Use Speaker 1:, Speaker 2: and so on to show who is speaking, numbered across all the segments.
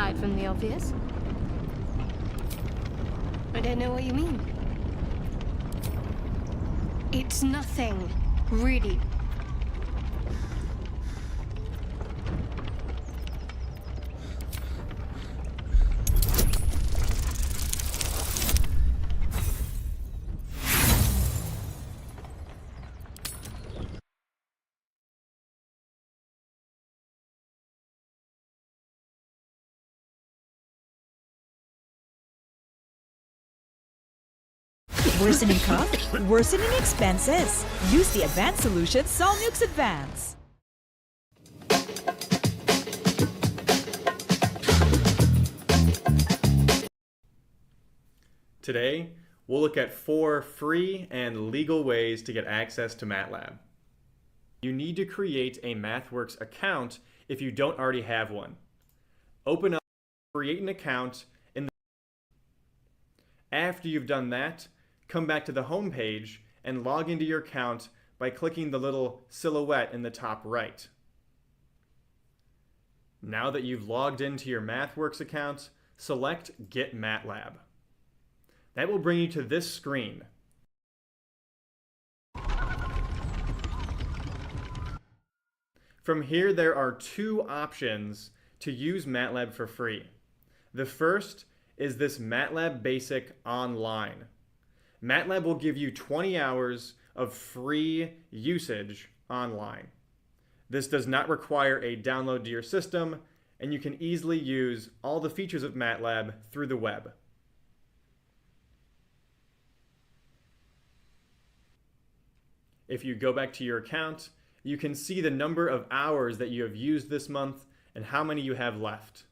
Speaker 1: aside from the obvious. I don't know what you mean. It's nothing, really.
Speaker 2: Worsening cost? Worsening expenses. Use the advanced solution Solmux Advance.
Speaker 3: Today, we'll look at 4 free and legal ways to get access to MATLAB. You need to create a MathWorks account if you don't already have one. Open up, create an account in the... After you've done that, come back to the home page and log into your account by clicking the little silhouette in the top right. Now that you've logged into your MathWorks account, select Get MATLAB. That will bring you to this screen. From here, there are 2 options to use MATLAB for free. The first is this MATLAB Basic Online. MATLAB will give you 20 hours of free usage online. This does not require a download to your system, and you can easily use all the features of MATLAB through the web. If you go back to your account, you can see the number of hours that you have used this month and how many you have left.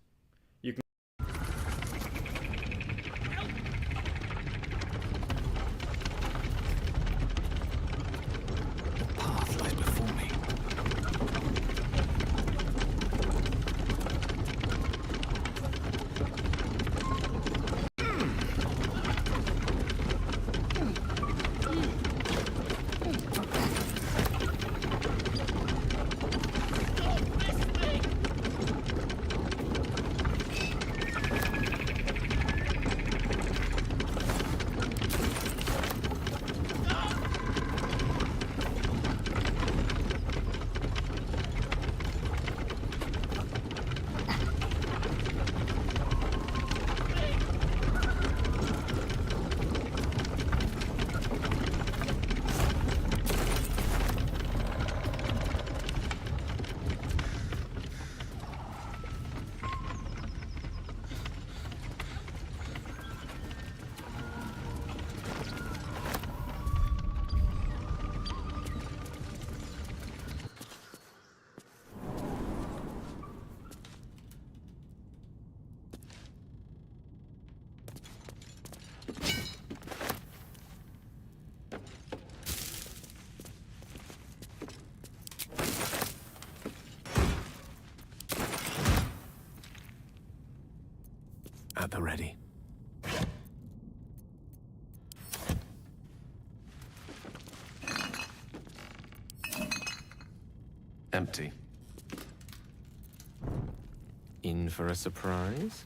Speaker 4: At the ready. Empty. In for a surprise?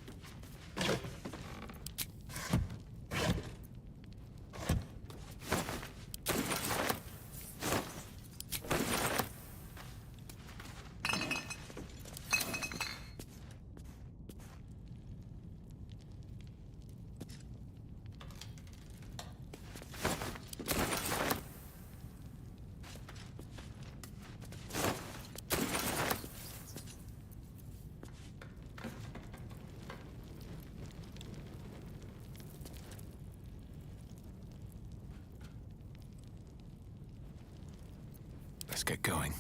Speaker 4: Let's get going.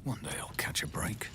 Speaker 4: One day I'll catch a break.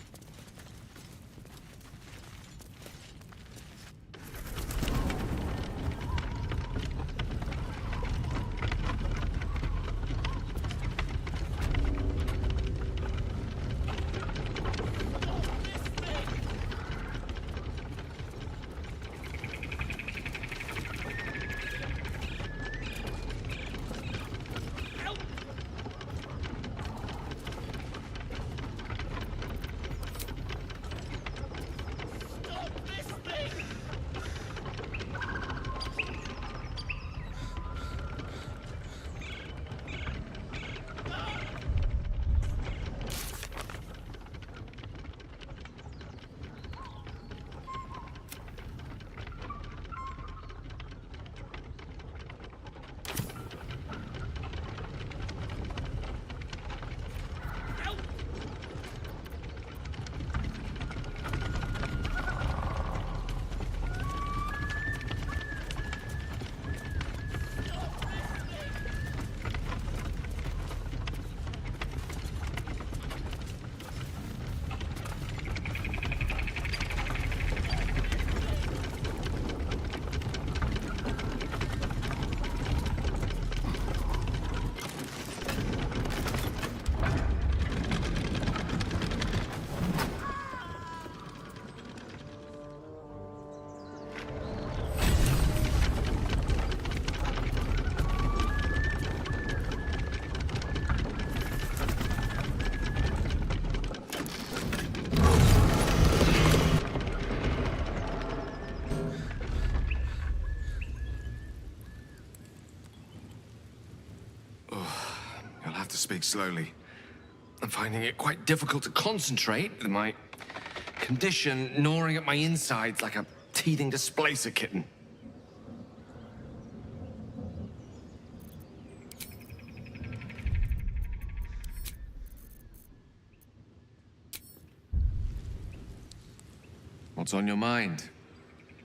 Speaker 4: speak slowly. I'm finding it quite difficult to concentrate with my condition gnawing at my insides like a teething displacer kitten. What's on your mind?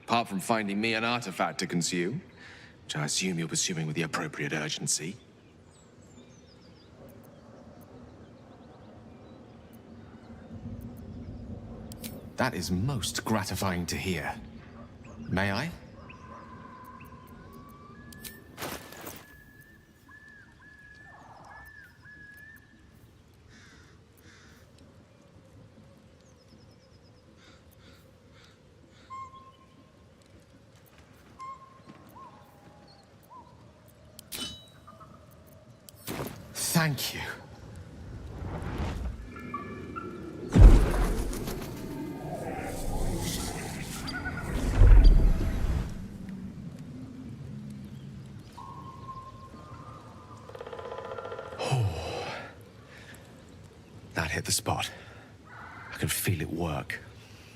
Speaker 4: Apart from finding me an artifact to consume, which I assume you're pursuing with the appropriate urgency. That is most gratifying to hear. May I? Thank you. That hit the spot. I can feel it work.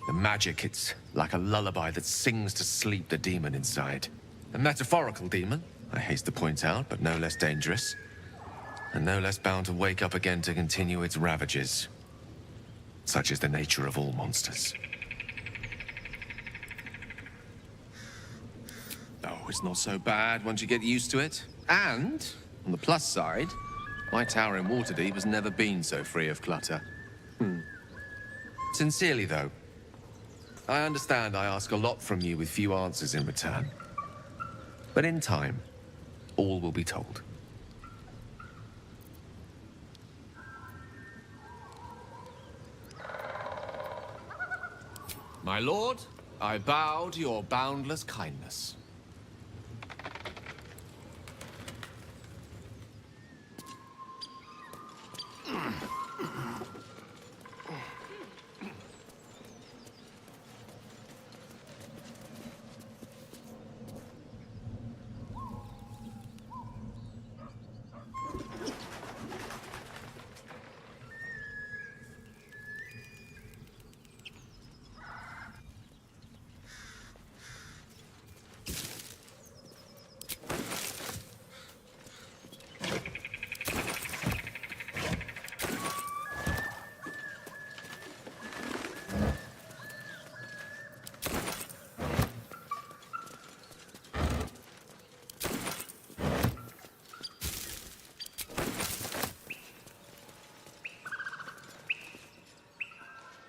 Speaker 4: The magic, it's like a lullaby that sings to sleep the demon inside. A metaphorical demon, I haste to point out, but no less dangerous. And no less bound to wake up again to continue its ravages. Such is the nature of all monsters. Oh, it's not so bad once you get used to it. And, on the plus side, my tower in Waterdeep has never been so free of clutter. Sincerely, though, I understand I ask a lot from you with few answers in return. But in time, all will be told. My lord, I bow to your boundless kindness.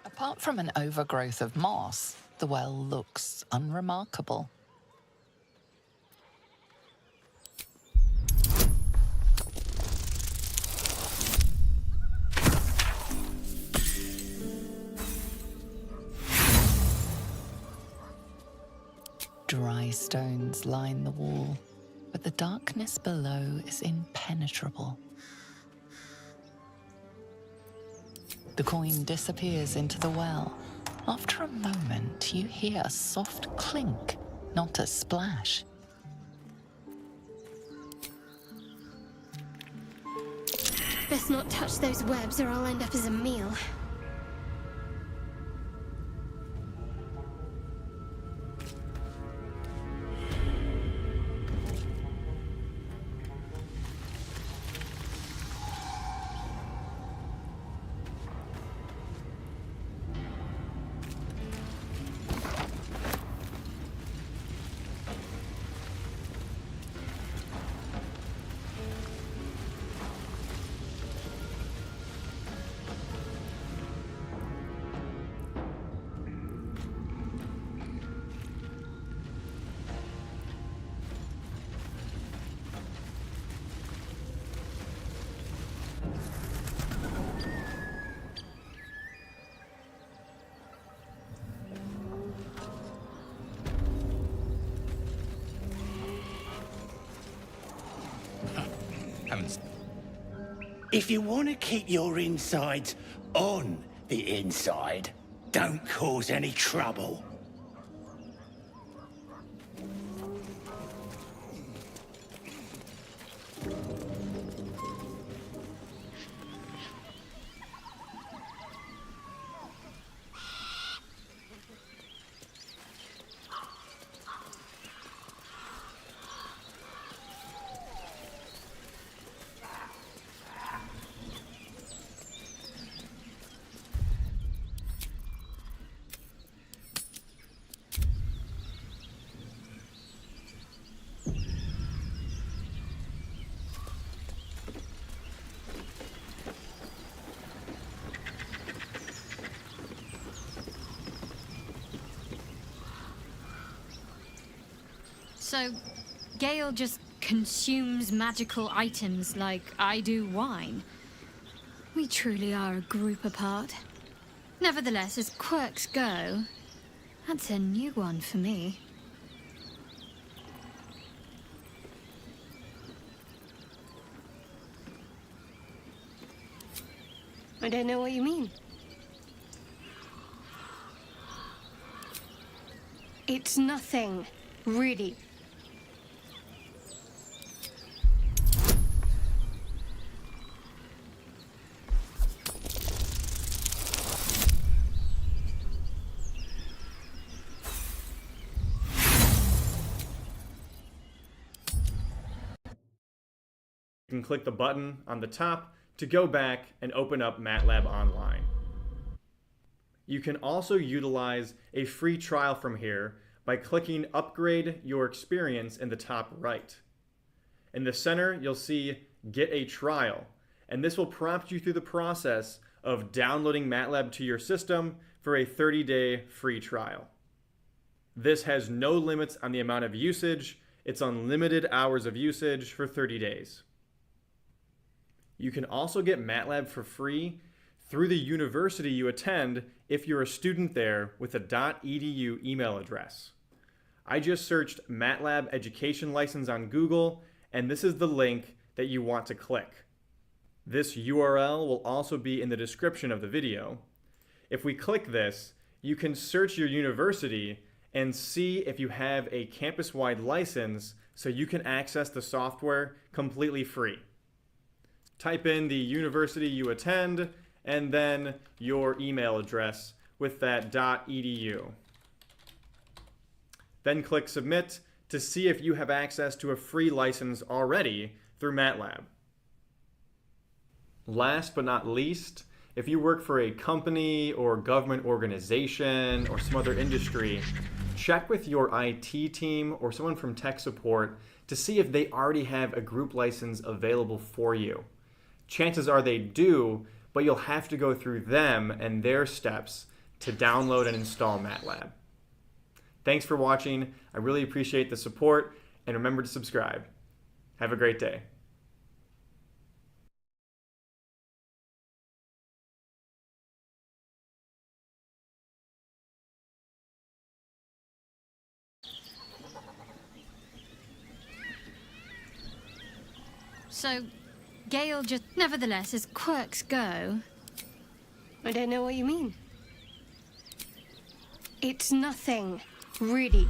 Speaker 5: Apart from an overgrowth of moss, the well looks unremarkable. Dry stones line the wall, but the darkness below is impenetrable. The coin disappears into the well. After a moment, you hear a soft clink, not a splash.
Speaker 1: Best not touch those webs or I'll end up as a meal.
Speaker 6: If you want to keep your insides on the inside, don't cause any trouble.
Speaker 7: So, Gale just consumes magical items like I do wine. We truly are a group apart. Nevertheless, as quirks go, that's a new one for me.
Speaker 1: I don't know what you mean. It's nothing, really.
Speaker 3: You can click the button on the top to go back and open up MATLAB Online. You can also utilize a free trial from here by clicking Upgrade Your Experience in the top right. In the center, you'll see Get a Trial, and this will prompt you through the process of downloading MATLAB to your system for a 30-day free trial. This has no limits on the amount of usage. It's unlimited hours of usage for 30 days. You can also get MATLAB for free through the university you attend if you're a student there with a .edu email address. I just searched MATLAB Education License on Google, and this is the link that you want to click. This URL will also be in the description of the video. If we click this, you can search your university and see if you have a campus-wide license so you can access the software completely free. Type in the university you attend and then your email address with that .edu. Then click Submit to see if you have access to a free license already through MATLAB. Last but not least, if you work for a company or government organization or some other industry, check with your IT team or someone from tech support to see if they already have a group license available for you. Chances are they do, but you'll have to go through them and their steps to download and install MATLAB. Thanks for watching. I really appreciate the support, and remember to subscribe. Have a great day.
Speaker 7: So, Gale just... Nevertheless, as quirks go...
Speaker 1: I don't know what you mean. It's nothing, really.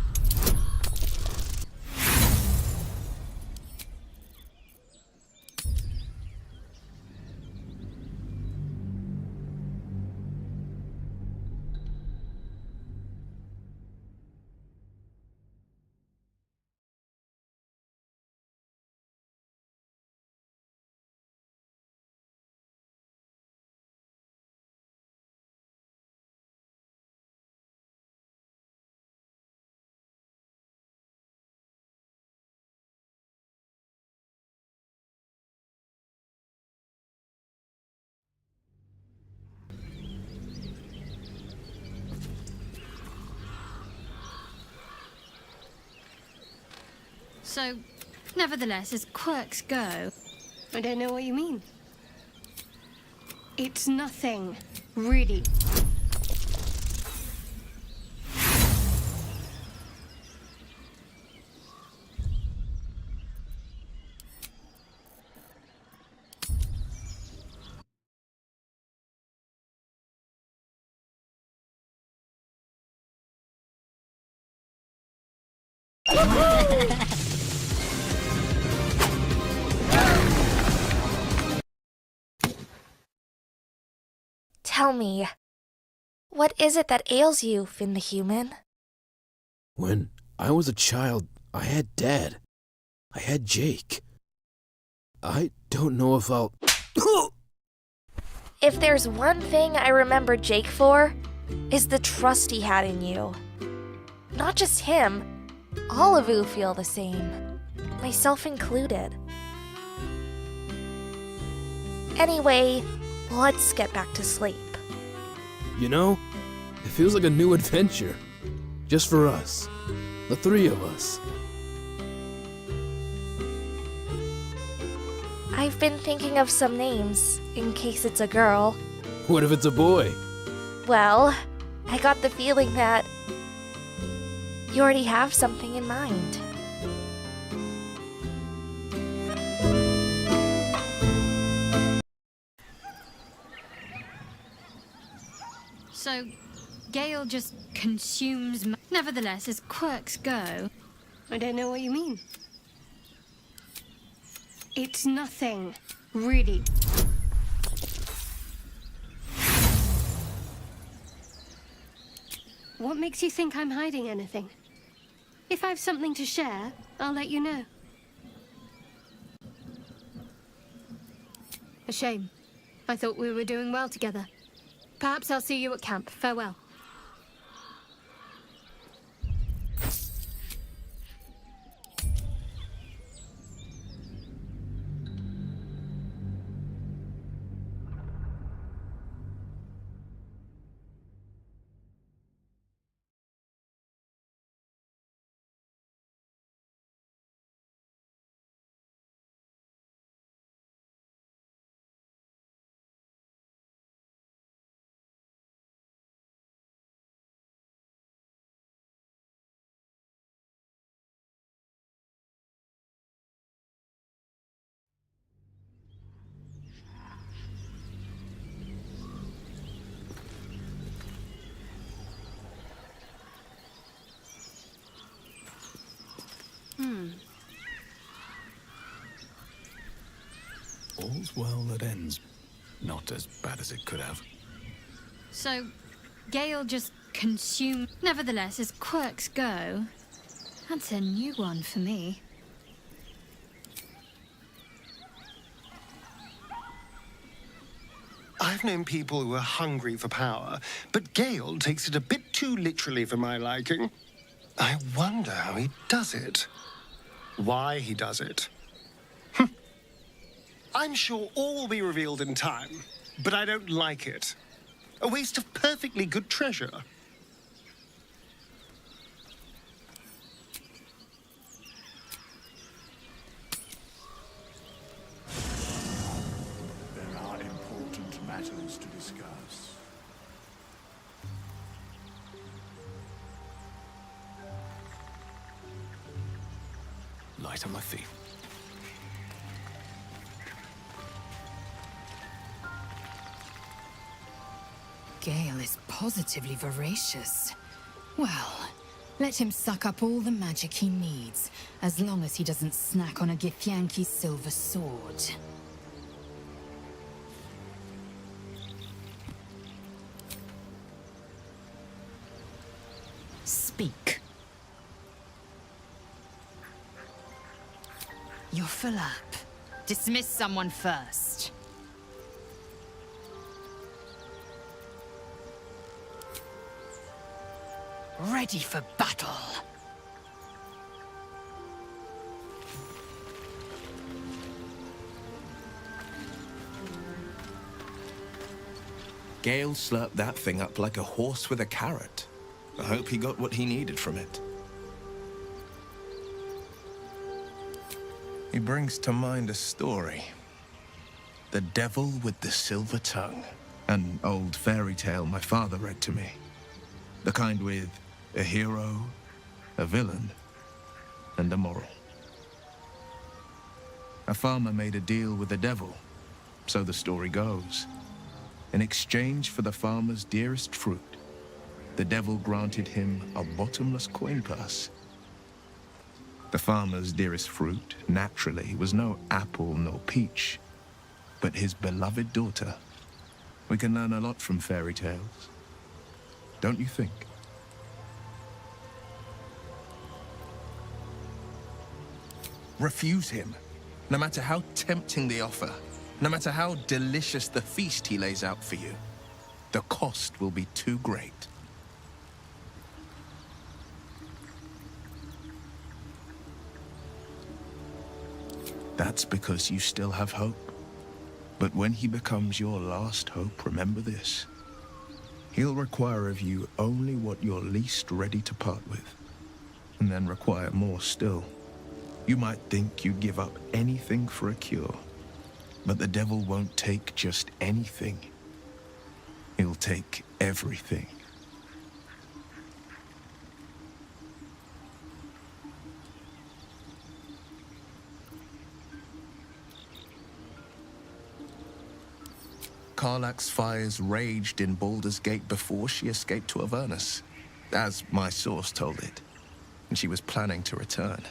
Speaker 7: So, nevertheless, as quirks go...
Speaker 1: I don't know what you mean. It's nothing, really.
Speaker 8: Tell me, what is it that ails you, Finn the Human?
Speaker 9: When I was a child, I had Dad. I had Jake. I don't know if I'll...
Speaker 8: If there's one thing I remember Jake for, is the trust he had in you. Not just him, all of you feel the same, myself included. Anyway, let's get back to sleep.
Speaker 9: You know, it feels like a new adventure. Just for us. The three of us.
Speaker 8: I've been thinking of some names, in case it's a girl.
Speaker 9: What if it's a boy?
Speaker 8: Well, I got the feeling that you already have something in mind.
Speaker 7: So, Gale just consumes. Nevertheless, as quirks go.
Speaker 1: I don't know what you mean. It's nothing, really. What makes you think I'm hiding anything? If I've something to share, I'll let you know. A shame. I thought we were doing well together. Perhaps I'll see you at camp. Farewell.
Speaker 10: All's well that ends. Not as bad as it could have.
Speaker 7: So, Gale just consumed. Nevertheless, as quirks go, that's a new one for me.
Speaker 11: I've known people who are hungry for power, but Gale takes it a bit too literally for my liking. I wonder how he does it. Why he does it. I'm sure all will be revealed in time, but I don't like it. A waste of perfectly good treasure.
Speaker 10: There are important matters to discuss. Light on my feet.
Speaker 12: Gale is positively voracious. Well, let him suck up all the magic he needs, as long as he doesn't snack on a Githyanki's silver sword. Speak. You're full up. Dismiss someone first. Ready for battle.
Speaker 13: Gale slurped that thing up like a horse with a carrot. I hope he got what he needed from it. He brings to mind a story. The Devil with the Silver Tongue. An old fairy tale my father read to me. The kind with a hero, a villain, and a moral. A farmer made a deal with the devil, so the story goes. In exchange for the farmer's dearest fruit, the devil granted him a bottomless coin purse. The farmer's dearest fruit, naturally, was no apple nor peach, but his beloved daughter. We can learn a lot from fairy tales, don't you think? Refuse him, no matter how tempting the offer, no matter how delicious the feast he lays out for you. The cost will be too great. That's because you still have hope. But when he becomes your last hope, remember this. He'll require of you only what you're least ready to part with, and then require more still. You might think you'd give up anything for a cure, But the devil won't take just anything. He'll take everything. Karlach's fires raged in Baldur's Gate before she escaped to Avernus, as my source told it, and she was planning to return.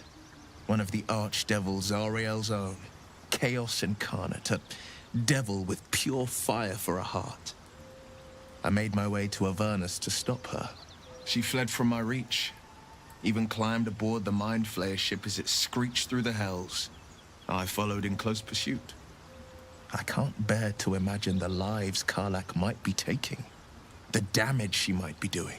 Speaker 13: One of the archdevils Ariel's own, chaos incarnate, a devil with pure fire for a heart. I made my way to Avernus to stop her. She fled from my reach, even climbed aboard the Mind Flayer ship as it screeched through the hells. I followed in close pursuit. I can't bear to imagine the lives Karlach might be taking, the damage she might be doing.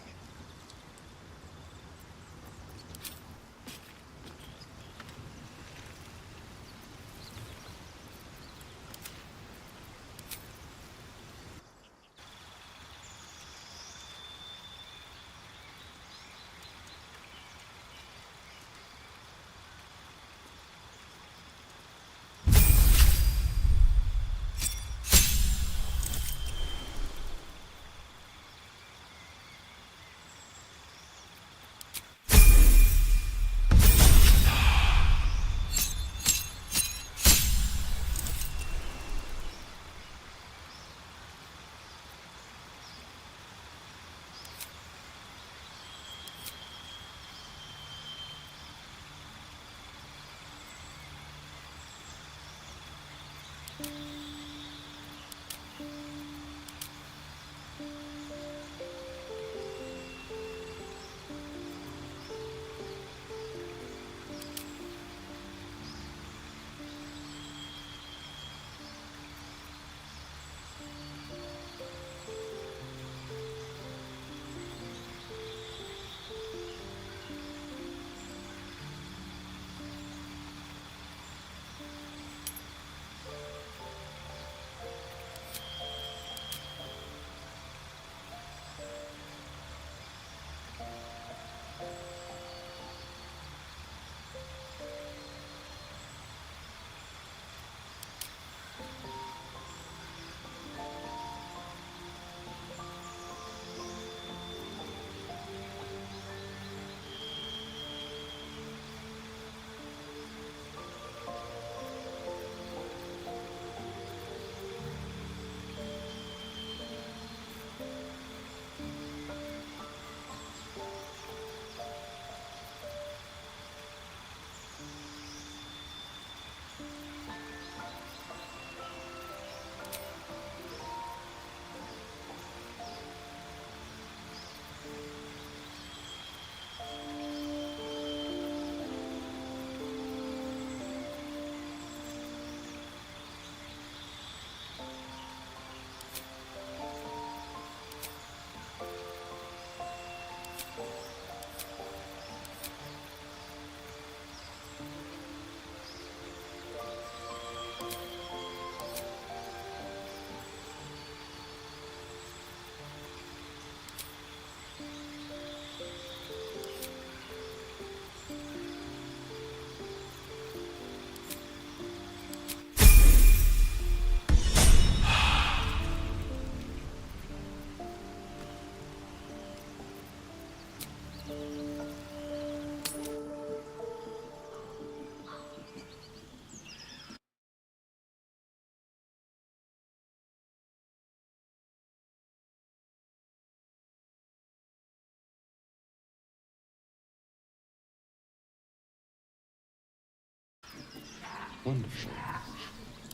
Speaker 10: Wonderful.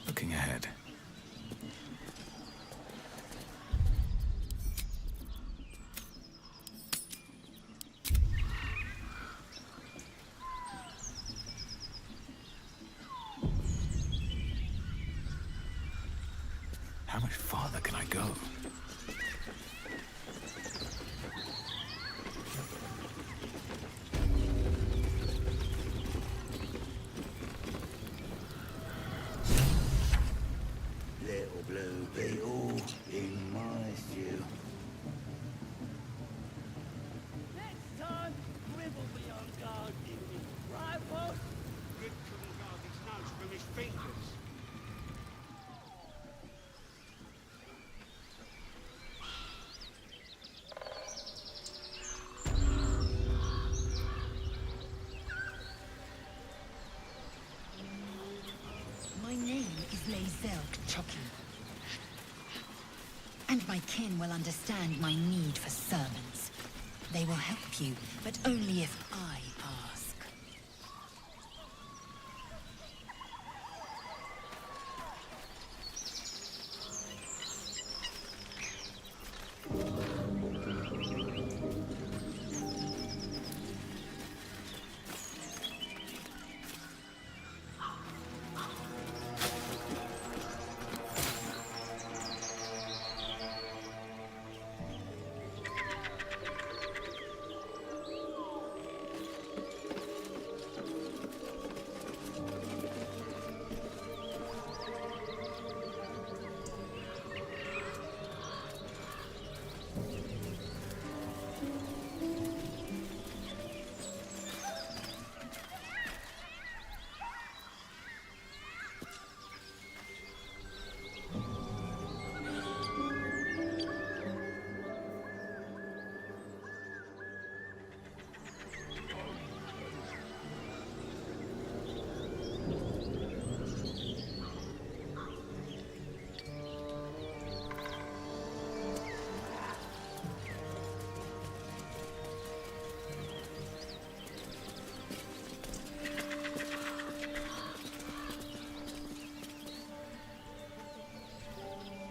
Speaker 10: Looking ahead. How much farther can I go?
Speaker 6: Little blue beetle in my stew.
Speaker 14: Next time, Grib will be on guard, right, boss? Grib couldn't guard his nose from his fingers.
Speaker 12: My name is Lae'zel K'Choki. And my kin will understand my need for servants. They will help you, but only if I ask.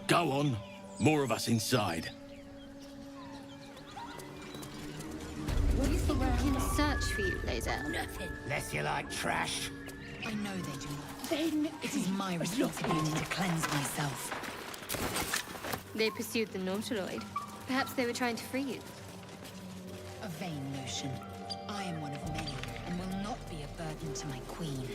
Speaker 6: Go on. More of us inside.
Speaker 1: What do you think I can search for you, Lae'zel?
Speaker 6: Nothing. Less you like trash.
Speaker 12: I know they do not. Then it is my responsibility to cleanse myself.
Speaker 1: They pursued the Nautiloid. Perhaps they were trying to free you.
Speaker 12: A vain notion. I am one of many, and will not be a burden to my queen.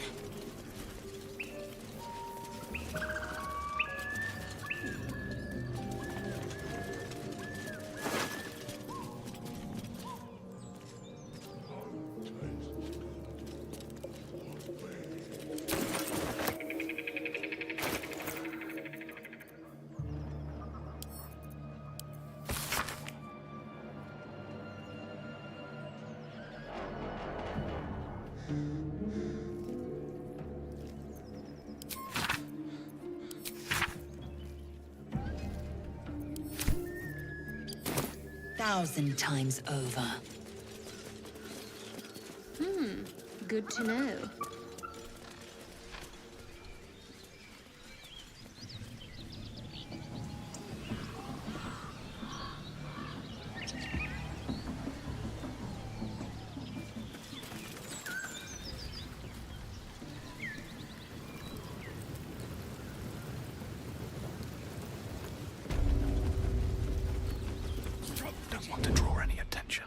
Speaker 12: Thousand times over.
Speaker 1: Good to know.
Speaker 10: Don't want to draw any attention.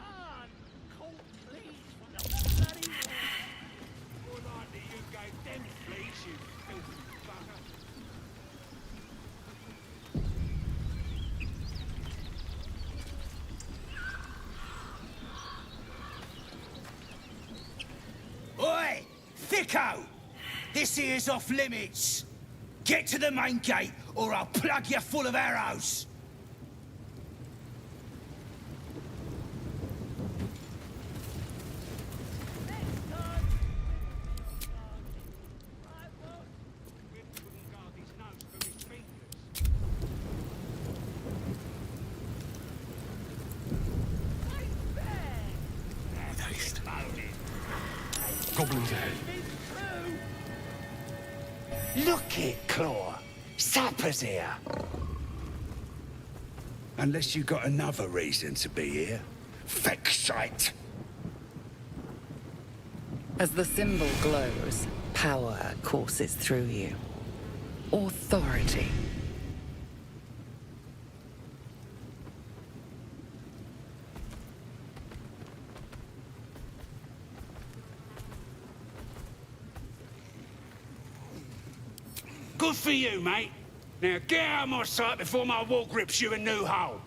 Speaker 6: Oi! Thicko! This here's off limits. Get to the main gate, or I'll plug you full of arrows.
Speaker 10: Goblins ahead.
Speaker 6: Look it, Claw. Sapper's here. Unless you got another reason to be here. Fexite.
Speaker 5: As the symbol glows, power courses through you. Authority.
Speaker 6: Good for you, mate. Now get out of my sight before my wall grips you a new hole.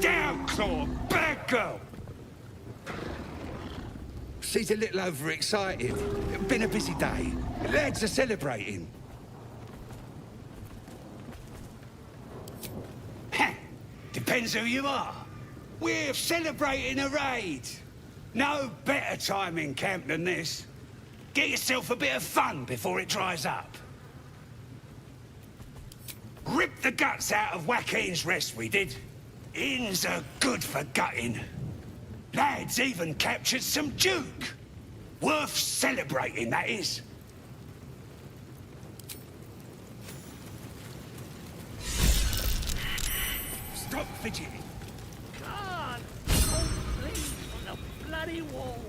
Speaker 6: Down, Claw! Bad girl! She's a little overexcited. Been a busy day. Lads are celebrating. Depends who you are. We're celebrating a raid. No better time in camp than this. Get yourself a bit of fun before it dries up. Rip the guts out of Joaquin's rest, we did. Inns are good for gutting. Lads even captured some duke. Worth celebrating, that is. Stop fidgeting.
Speaker 14: God, oh, please, on the bloody walls.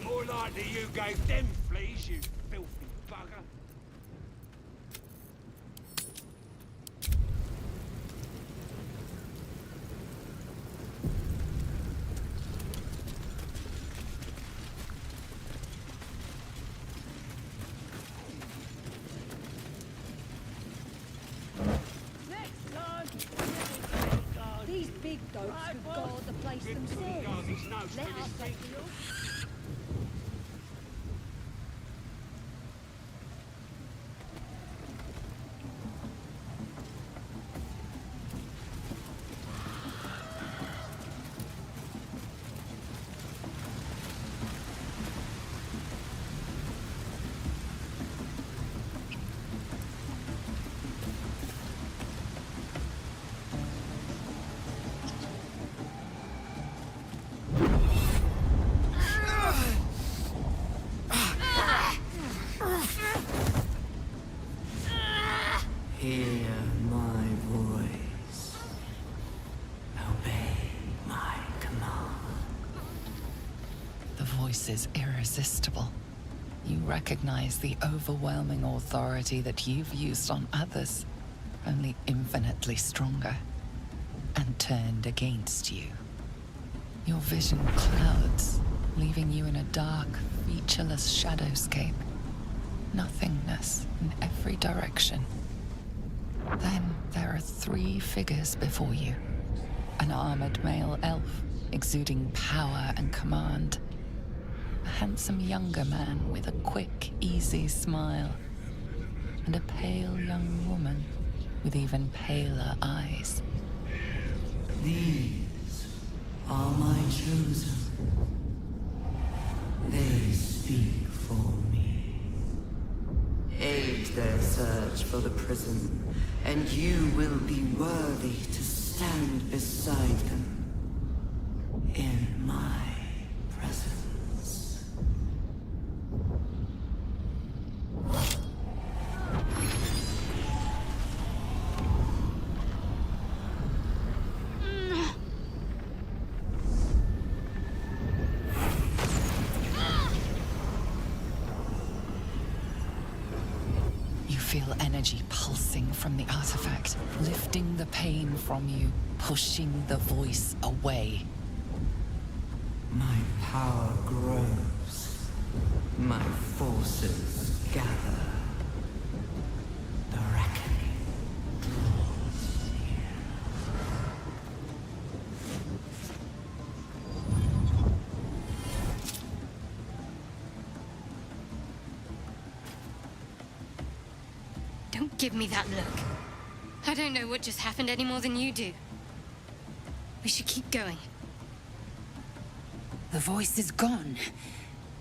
Speaker 6: More likely you gave them fleas, you filthy bugger.
Speaker 14: Next time,
Speaker 15: These big goats could guard the place themselves. Let us take you.
Speaker 16: Hear my voice. Obey my command.
Speaker 5: The voice is irresistible. You recognize the overwhelming authority that you've used on others, only infinitely stronger, and turned against you. Your vision clouds, leaving you in a dark, featureless shadowscape. Nothingness in every direction. Then there are 3 figures before you. An armored male elf, exuding power and command. A handsome younger man with a quick, easy smile. And a pale young woman with even paler eyes.
Speaker 16: These are my chosen. They speak for me. Aid their search for the prison, and you will be worthy to stand beside them in my presence.
Speaker 5: You feel energy pulsing from the artifact, lifting the pain from you, pushing the voice away.
Speaker 16: My power grows. My forces gather. The reckoning draws near.
Speaker 1: Don't give me that look. I don't know what just happened any more than you do. We should keep going.
Speaker 12: The voice is gone.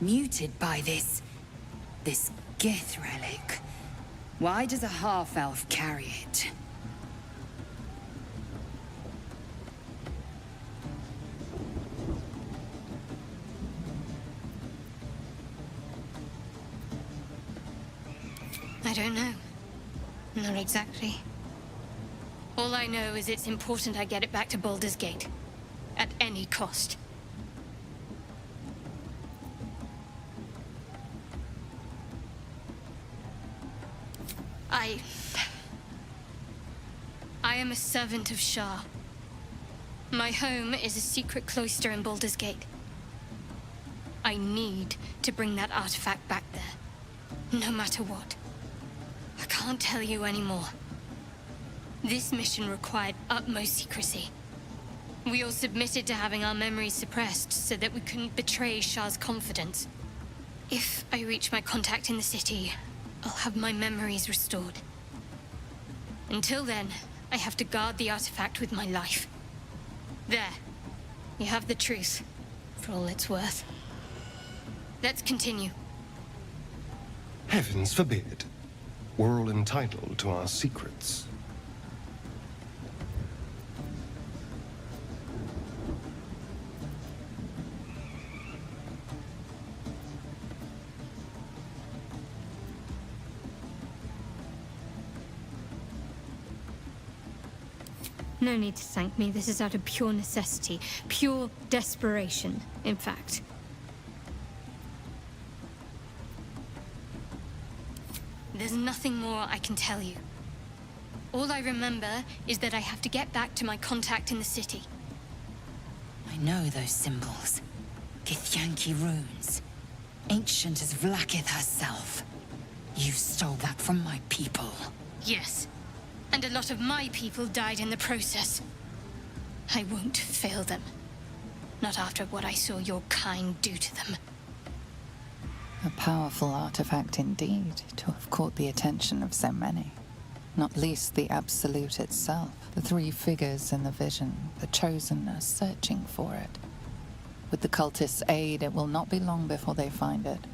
Speaker 12: Muted by this Gith relic. Why does a half-elf carry it?
Speaker 1: I don't know. Not exactly. All I know is it's important I get it back to Baldur's Gate. At any cost. I am a servant of Shah. My home is a secret cloister in Baldur's Gate. I need to bring that artifact back there. No matter what. I can't tell you anymore. This mission required utmost secrecy. We all submitted to having our memories suppressed so that we couldn't betray Shah's confidence. If I reach my contact in the city, I'll have my memories restored. Until then, I have to guard the artifact with my life. There. You have the truth, for all it's worth. Let's continue.
Speaker 11: Heavens forbid. We're all entitled to our secrets.
Speaker 7: No need to thank me. This is out of pure necessity. Pure desperation, in fact.
Speaker 1: There's nothing more I can tell you. All I remember is that I have to get back to my contact in the city.
Speaker 12: I know those symbols. Githyanki runes. Ancient as Vlaakith herself. You stole that from my people.
Speaker 1: Yes. And a lot of my people died in the process. I won't fail them. Not after what I saw your kind do to them.
Speaker 5: A powerful artifact indeed, to have caught the attention of so many. Not least the Absolute itself, the three figures in the vision, the Chosen are searching for it. With the cultists' aid, it will not be long before they find it.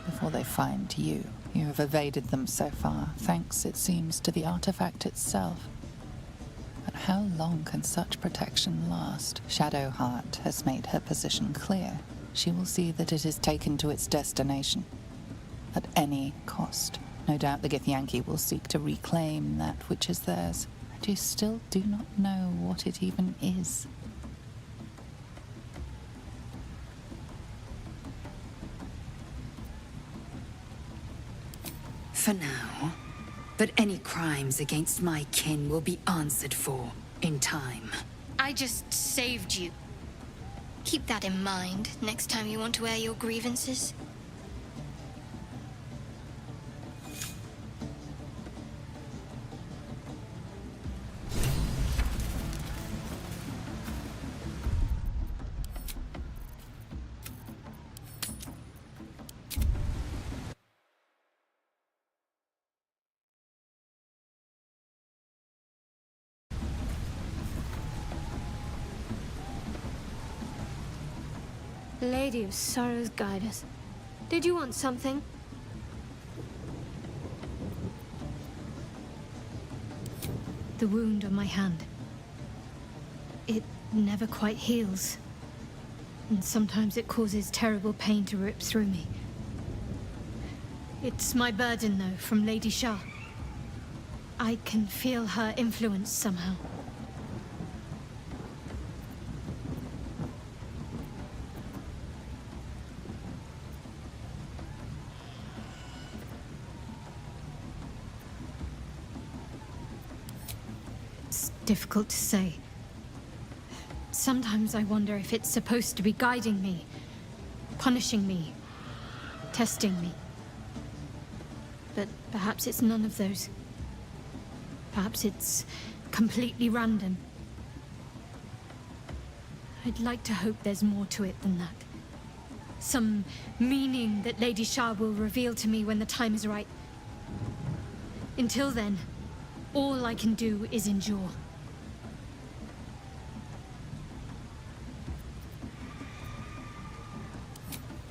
Speaker 5: Before they find you. You have evaded them so far, thanks, it seems, to the artifact itself. But how long can such protection last? Shadowheart has made her position clear. She will see that it is taken to its destination. At any cost. No doubt the Githyanki will seek to reclaim that which is theirs. But you still do not know what it even is.
Speaker 12: For now. But any crimes against my kin will be answered for in time.
Speaker 1: I just saved you. Keep that in mind next time you want to air your grievances.
Speaker 7: Lady of Sorrows, guide us. Did you want something? The wound on my hand. It never quite heals. And sometimes it causes terrible pain to rip through me. It's my burden, though, from Lady Shah. I can feel her influence somehow. Difficult to say. Sometimes I wonder if it's supposed to be guiding me, punishing me, testing me. But perhaps it's none of those. Perhaps it's completely random. I'd like to hope there's more to it than that. Some meaning that Lady Shah will reveal to me when the time is right. Until then, all I can do is endure.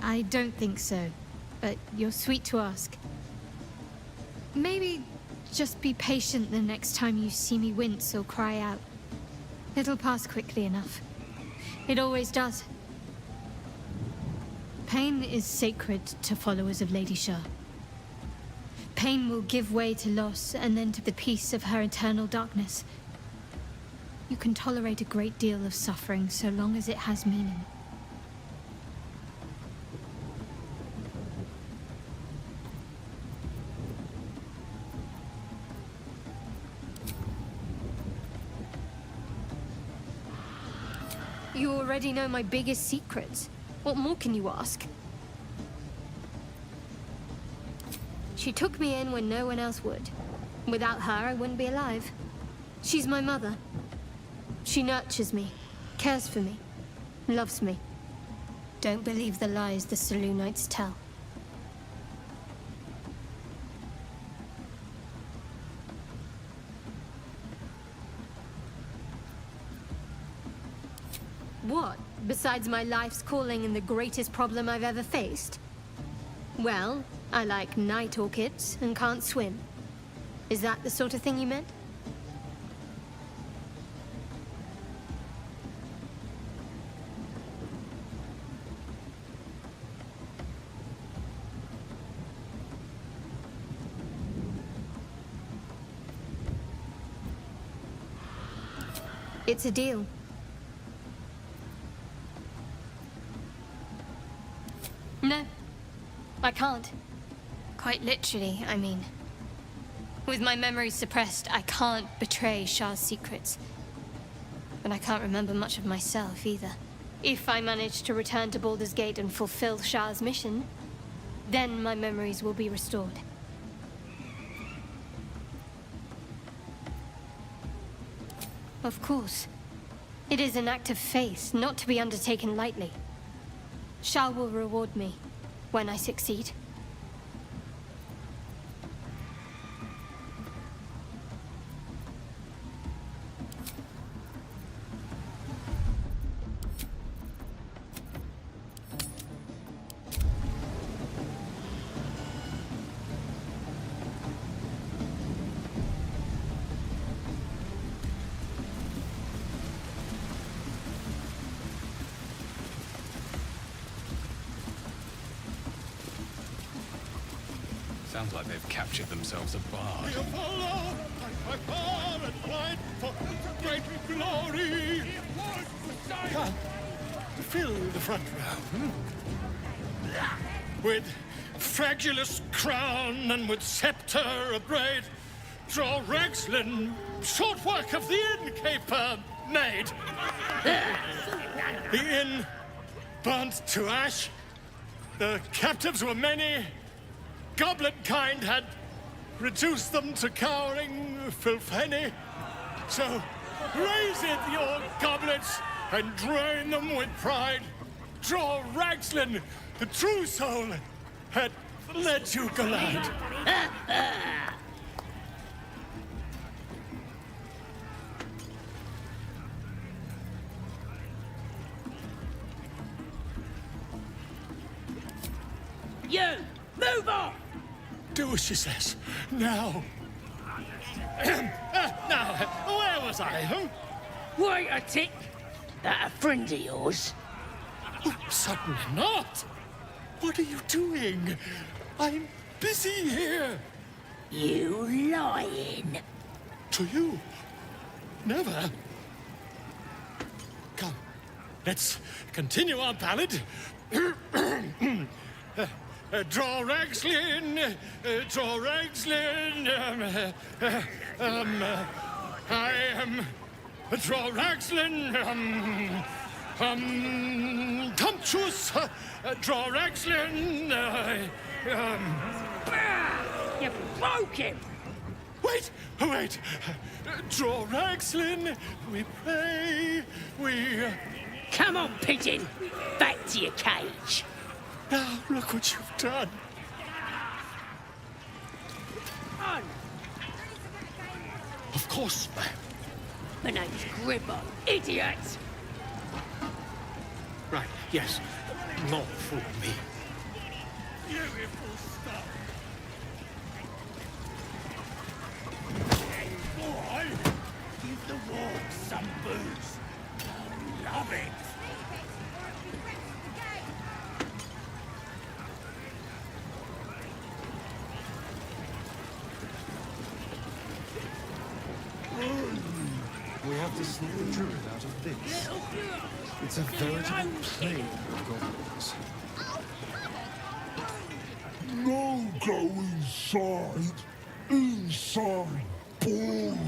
Speaker 7: I don't think so, but you're sweet to ask. Maybe just be patient the next time you see me wince or cry out. It'll pass quickly enough. It always does. Pain is sacred to followers of Lady Shah. Pain will give way to loss and then to the peace of her eternal darkness. You can tolerate a great deal of suffering so long as it has meaning. You already know my biggest secrets. What more can you ask? She took me in when no one else would. Without her, I wouldn't be alive. She's my mother. She nurtures me,
Speaker 1: cares for me, loves me. Don't believe the lies the Selûnites tell. What, besides my life's calling and the greatest problem I've ever faced? Well, I like night orchids and can't swim. Is that the sort of thing you meant? It's a deal. No, I can't. Quite literally, I mean. With my memories suppressed, I can't betray Shah's secrets. But I can't remember much of myself either. If I manage to return to Baldur's Gate and fulfill Shah's mission, then my memories will be restored. Of course. It is an act of faith, not to be undertaken lightly. Shah will reward me when I succeed.
Speaker 10: Sounds like they've captured themselves a bard.
Speaker 6: Fill the front row. With fragulous crown and with scepter abraid, draw Ragslin, short work of the innkeeper made. The inn burnt to ash. The captives were many. Goblin kind had reduced them to cowering filtheny. So raise it, your goblets, and drain them with pride. Draw Ragslin, the true soul, had led you glide.
Speaker 14: You! Move on!
Speaker 6: Do as she says. Now. Now, where was I?
Speaker 14: Wait a tick. That a friend of yours?
Speaker 6: Oh, certainly not. What are you doing? I'm busy here.
Speaker 14: You lying.
Speaker 6: To you? Never. Come, let's continue our ballad. Draw Ragslin, draw Ragslin. I am draw Ragslin. Tumptuous, draw Ragslin.
Speaker 14: You broke him.
Speaker 6: Wait, wait. Draw Ragslin. We pray. We.
Speaker 14: Come on, pigeon. Back to your cage.
Speaker 6: Now, look what you've done.
Speaker 14: On.
Speaker 6: Of course, ma'am.
Speaker 14: My name's Gribbo. Idiot.
Speaker 6: Right, yes. Not fool me. Beautiful stuff. Hey, boy. Give the warg some booze. I'll love it.
Speaker 17: We have to sneak the druid out of this. It's a veritable plague of goblins.
Speaker 18: No go inside. Inside. Boring.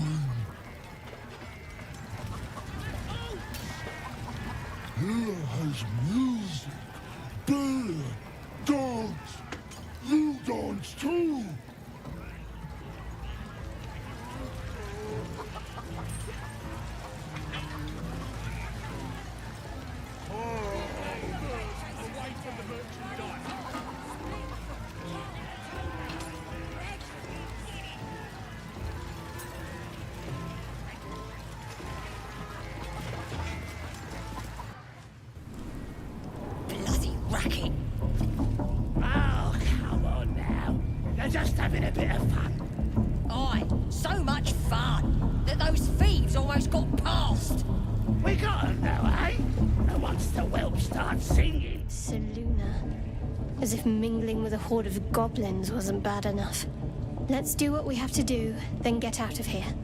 Speaker 18: Here has music. Beer. Dance. You dance too.
Speaker 6: just having a bit of fun.
Speaker 15: Aye, so much fun that those thieves almost got past.
Speaker 6: We got 'em though, eh? And once the whelp starts singing...
Speaker 1: Seluna. As if mingling with a horde of goblins wasn't bad enough. Let's do what we have to do, then get out of here.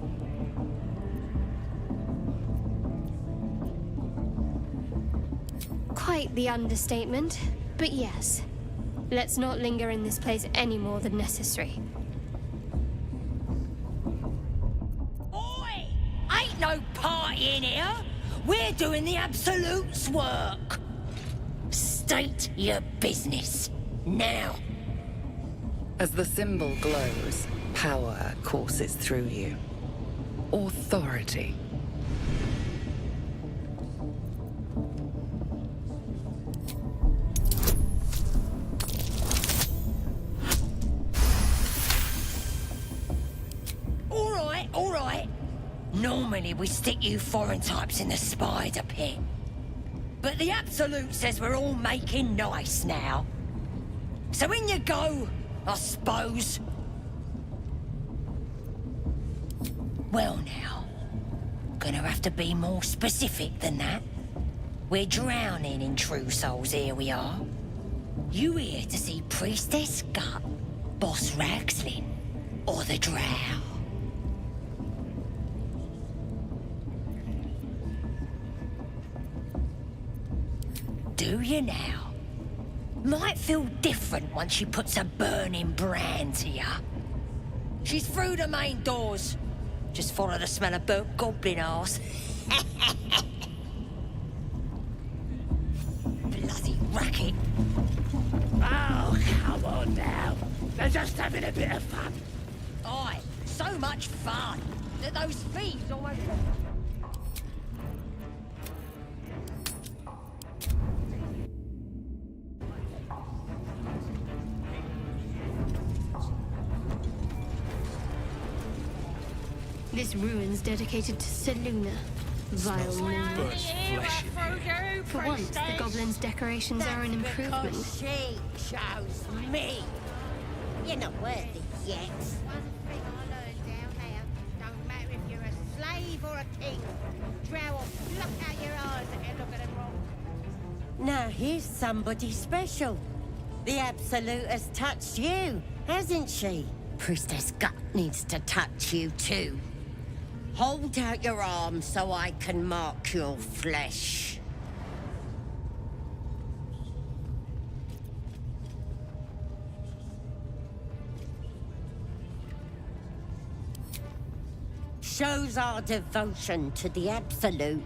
Speaker 1: Quite the understatement, but yes. Let's not linger in this place any more than necessary.
Speaker 15: Oi! Ain't no party in here. We're doing the Absolute's work. State your business. Now.
Speaker 5: As the symbol glows, power courses through you. Authority.
Speaker 15: All right. Normally we stick you foreign types in the spider pit. But the Absolute says we're all making nice now. So in you go, I suppose. Well now, gonna have to be more specific than that. We're drowning in true souls, here we are. You here to see Priestess Gut, Boss Ragslin, or the Drow? Do you now? Might feel different once she puts a burning brand to ya. She's through the main doors. Just follow the smell of burnt goblin arse. Bloody racket.
Speaker 6: Oh, come on now. They're just having a bit of fun.
Speaker 15: Aye, so much fun that those thieves almost...
Speaker 1: This ruin's dedicated to Seluna. Vile moon. For once, the goblins' decorations are an improvement.
Speaker 19: Because she chose me. You're not worthy yet. One thing I learned down there, don't matter if you're a slave or a king. Drow will pluck out your eyes if you look at them wrong. Now here's somebody special. The Absolute has touched you, hasn't she? Priestess Gut needs to touch you too. Hold out your arm so I can mark your flesh. Shows our devotion to the Absolute.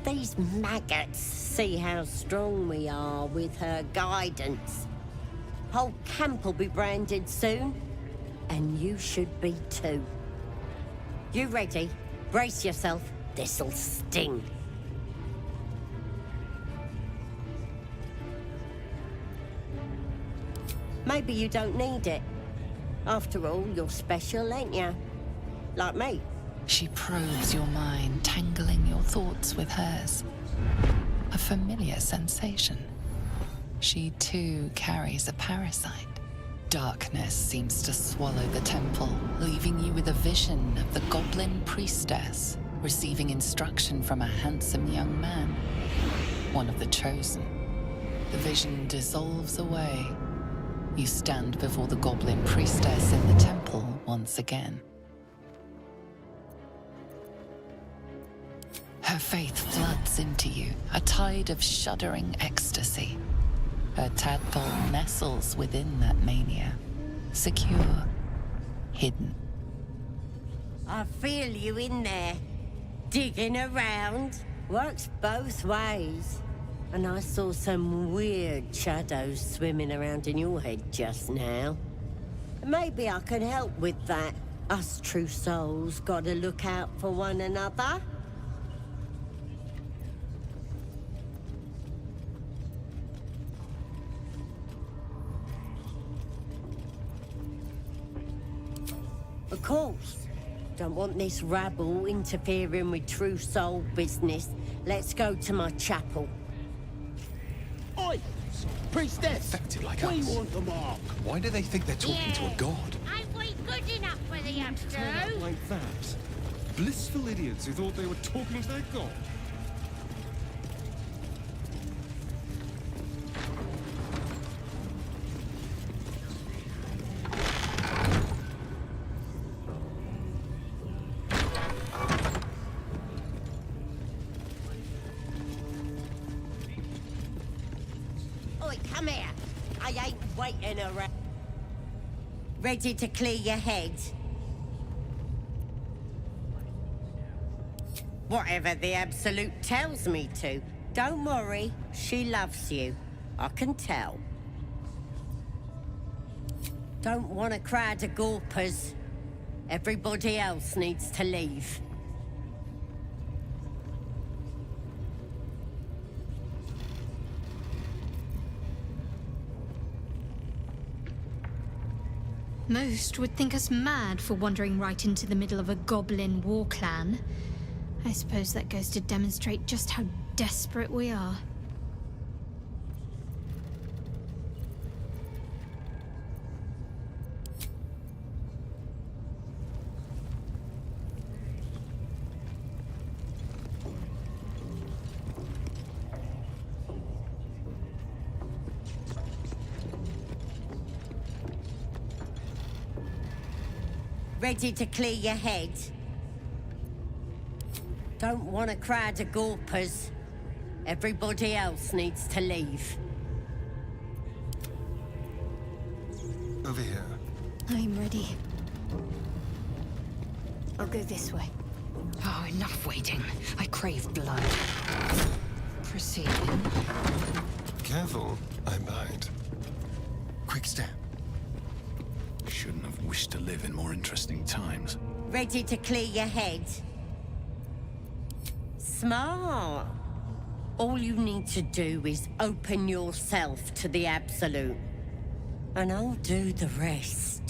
Speaker 19: These maggots see how strong we are with her guidance. Whole camp will be branded soon, and you should be too. You ready? Brace yourself. This'll sting. Maybe you don't need it. After all, you're special, ain't you? Like me.
Speaker 5: She probes your mind, tangling your thoughts with hers. A familiar sensation. She too carries a parasite. Darkness seems to swallow the temple, leaving you with a vision of the goblin priestess receiving instruction from a handsome young man, one of the chosen. The vision dissolves away. You stand before the goblin priestess in the temple once again. Her faith floods into you, a tide of shuddering ecstasy. Her tadpole nestles within that mania, secure, hidden.
Speaker 19: I feel you in there. Digging around. Works both ways. And I saw some weird shadows swimming around in your head just now. Maybe I can help with that. Us true souls gotta look out for one another. Of course. Don't want this rabble interfering with true soul business. Let's go to my chapel.
Speaker 14: Oi!
Speaker 18: priestess!
Speaker 4: Affected like
Speaker 18: We
Speaker 4: us.
Speaker 18: want the mark!
Speaker 4: Why do they think they're talking to a god?
Speaker 15: Ain't we good enough for the
Speaker 17: Turn out like that. Blissful idiots who thought they were talking to their god.
Speaker 15: Oi, come here. I ain't waiting around. Ready to clear your head? Whatever the Absolute tells me to. Don't worry, she loves you. I can tell. Don't want a crowd of gawpers. Everybody else needs to leave.
Speaker 7: Most would think us mad for wandering right into the middle of a goblin war clan. I suppose that goes to demonstrate just how desperate we are.
Speaker 15: Ready to clear your head? Don't want a crowd of gawpers. Everybody else needs to leave.
Speaker 11: Over here.
Speaker 7: I'm ready. I'll go this way.
Speaker 12: Oh, enough waiting. I crave blood. Proceed.
Speaker 11: Careful, I bite. Quick step.
Speaker 10: Shouldn't have wished to live in more interesting times.
Speaker 15: Ready to clear your head? Smart. All you need to do is open yourself to the Absolute. And I'll do the rest.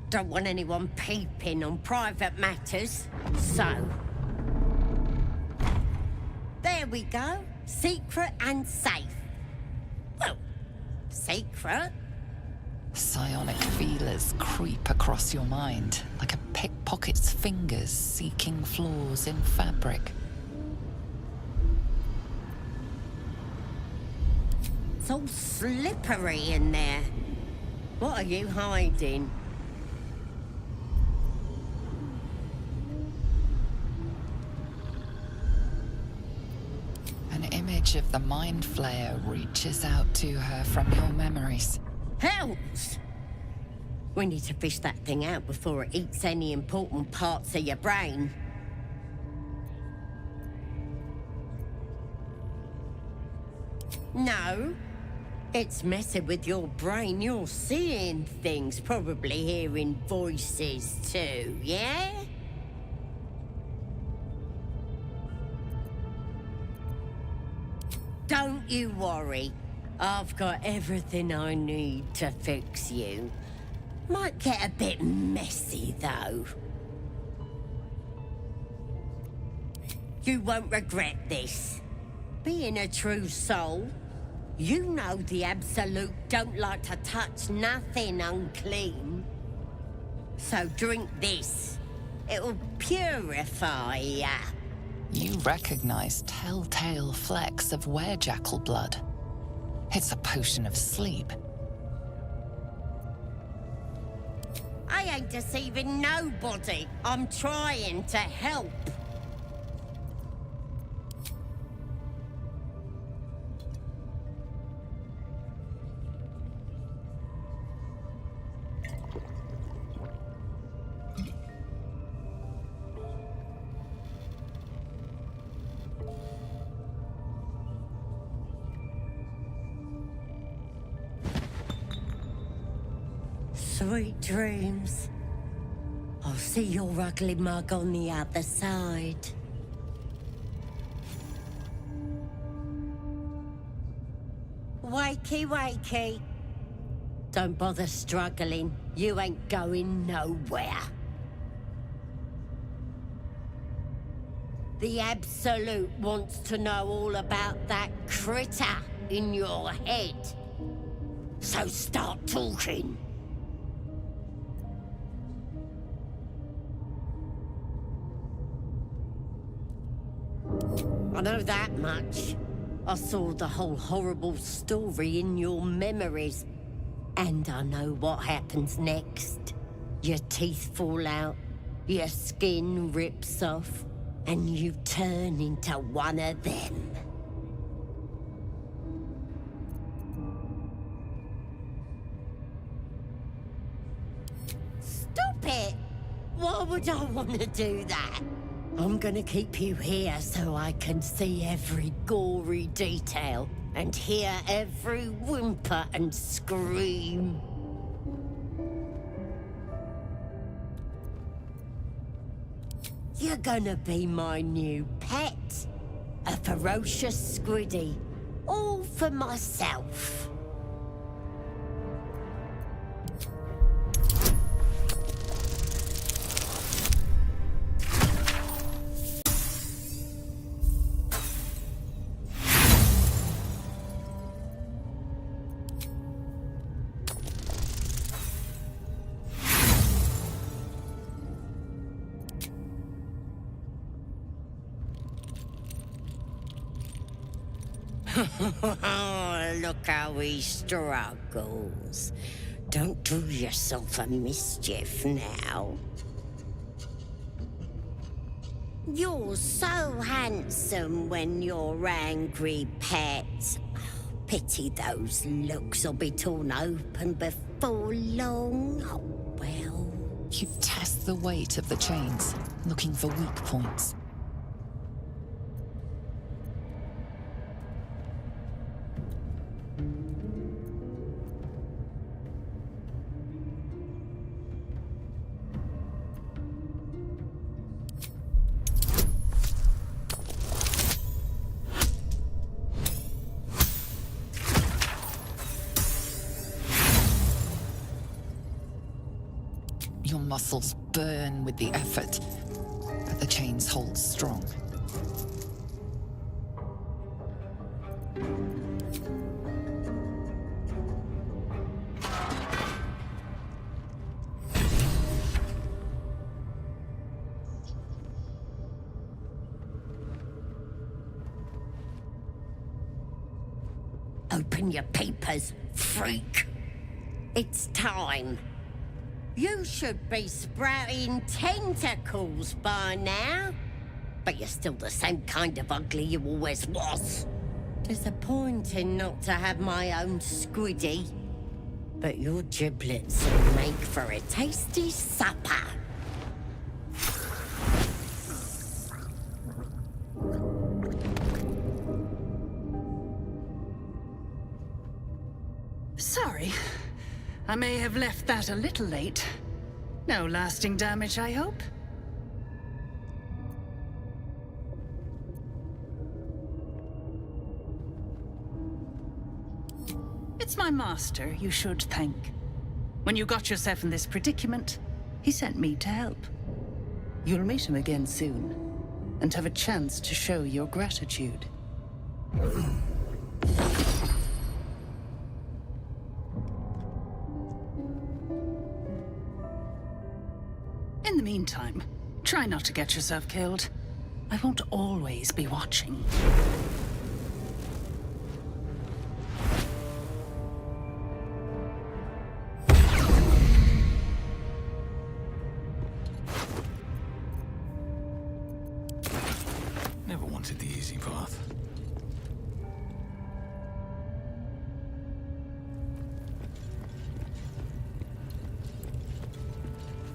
Speaker 15: Don't want anyone peeping on private matters, so... There we go. Secret and safe. Well, secret.
Speaker 5: Psionic feelers creep across your mind, like a pickpocket's fingers seeking flaws in fabric.
Speaker 15: It's all slippery in there. What are you hiding?
Speaker 5: An image of the Mind Flayer reaches out to her from your memories.
Speaker 15: Hells! We need to fish that thing out before it eats any important parts of your brain. No. It's messing with your brain. You're seeing things, probably hearing voices too, yeah? Don't you worry. I've got everything I need to fix you. Might get a bit messy, though. You won't regret this. Being a true soul, you know the Absolute don't like to touch nothing unclean. So drink this. It'll purify ya.
Speaker 5: You recognize telltale flecks of werejackal blood. It's a potion of sleep.
Speaker 15: I ain't deceiving nobody. I'm trying to help. Sweet dreams. I'll see your ugly mug on the other side. Wakey, wakey. Don't bother struggling. You ain't going nowhere. The Absolute wants to know all about that critter. in your head. So start talking. I know that much. I saw the whole horrible story in your memories. And I know what happens next. Your teeth fall out, your skin rips off, and you turn into one of them. Stop it! Why would I want to do that? I'm gonna keep you here so I can see every gory detail and hear every whimper and scream. You're gonna be my new pet. A ferocious squiddy. All for myself. Look how he struggles. Don't do yourself a mischief now. You're so handsome when you're angry, pet. Pity those looks will be torn open before long. Oh, well.
Speaker 5: You test the weight of the chains, looking for weak points. Your muscles burn with the effort, but the chains hold strong.
Speaker 15: Open your papers, freak. It's time. You should be sprouting tentacles by now. But you're still the same kind of ugly you always was. Disappointing not to have my own squiddy. But your giblets will make for a tasty supper.
Speaker 20: Sorry. I may have left that a little late. No lasting damage, I hope? It's my master you should thank. When you got yourself in this predicament, he sent me to help. You'll meet him again soon, and have a chance to show your gratitude. In the meantime, try not to get yourself killed. I won't always be watching.
Speaker 10: Never wanted the easy path.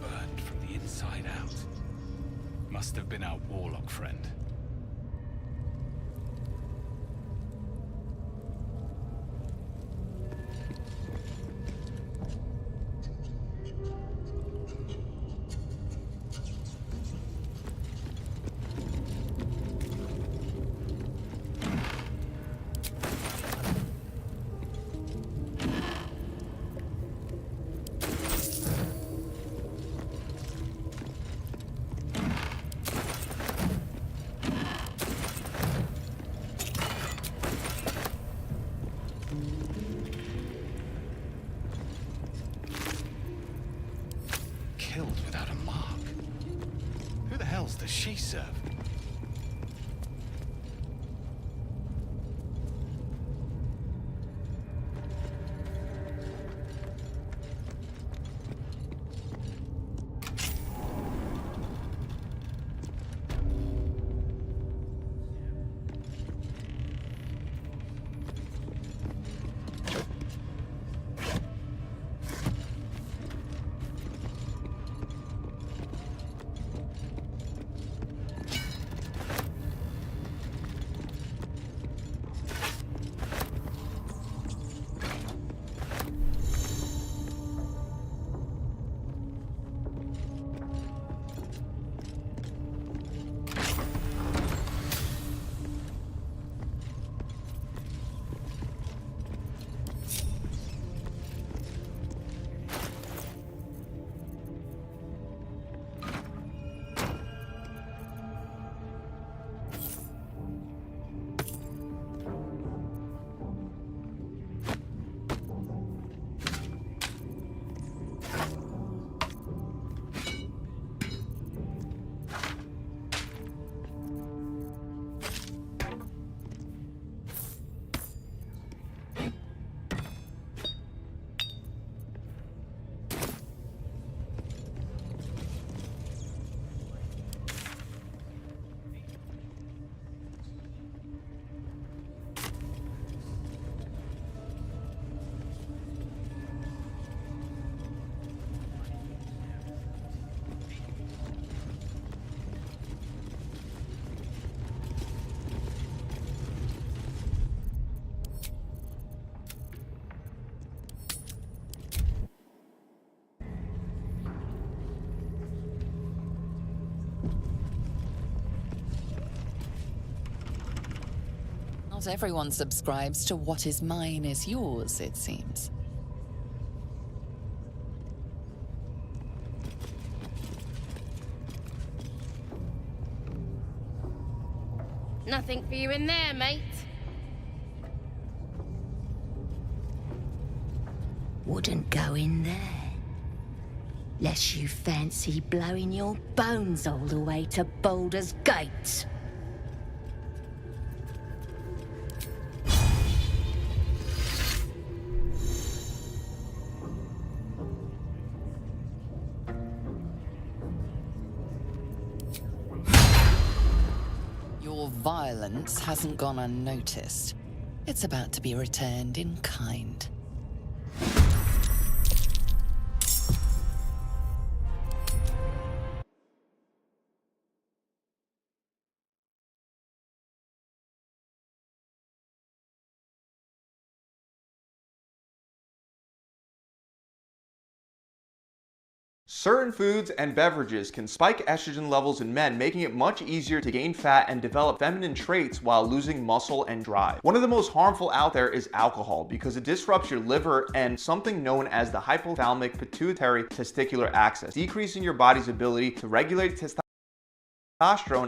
Speaker 10: Burned from the inside out. Must have been our warlock friend.
Speaker 4: does she serve?
Speaker 5: Not everyone subscribes to what is mine is yours, it seems.
Speaker 21: Nothing for you in there, mate.
Speaker 15: Wouldn't go in there. Lest you fancy blowing your bones all the way to Baldur's Gate.
Speaker 5: Your violence hasn't gone unnoticed. It's about to be returned in kind.
Speaker 3: Certain foods and beverages can spike estrogen levels in men, making it much easier to gain fat and develop feminine traits while losing muscle and drive. One of the most harmful out there is alcohol because it disrupts your liver and something known as the hypothalamic pituitary testicular axis, decreasing your body's ability to regulate testosterone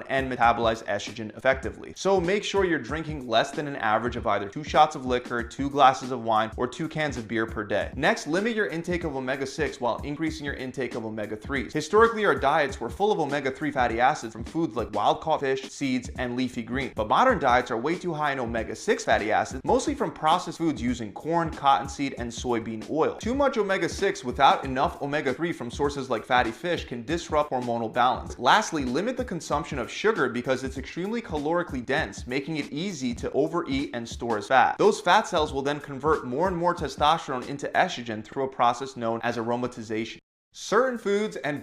Speaker 3: and metabolize estrogen effectively. So make sure you're drinking less than an average of either 2 shots of liquor, 2 glasses of wine, or 2 cans of beer per day. Next, limit your intake of omega-6 while increasing your intake of omega-3s. Historically, our diets were full of omega-3 fatty acids from foods like wild-caught fish, seeds, and leafy greens. But modern diets are way too high in omega-6 fatty acids, mostly from processed foods using corn, cottonseed, and soybean oil. Too much omega-6 without enough omega-3 from sources like fatty fish can disrupt hormonal balance. Lastly, limit the consumption of sugar because it's extremely calorically dense, making it easy to overeat and store as fat. Those fat cells will then convert more and more testosterone into estrogen through a process known as aromatization. Certain foods and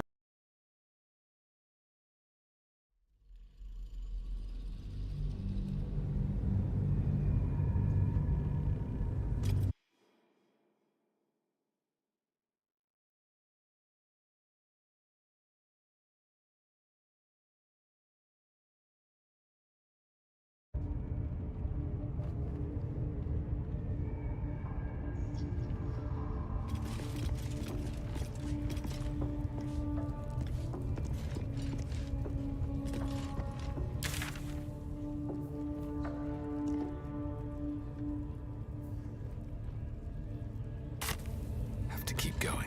Speaker 10: have to keep going.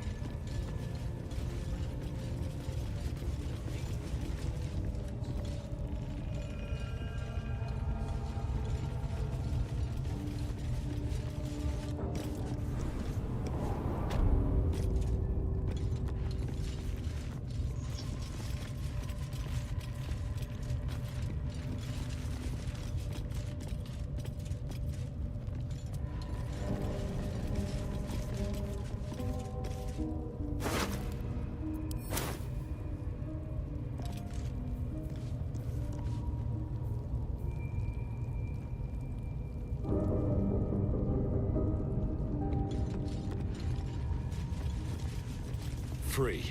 Speaker 10: free.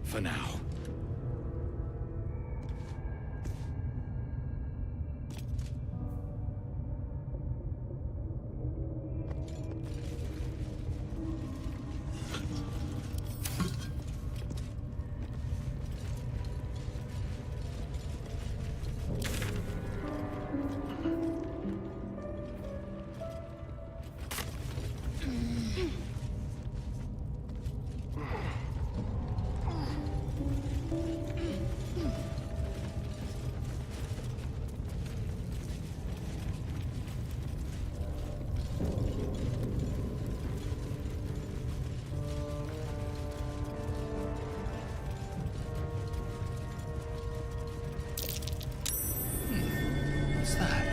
Speaker 10: For now. What's that?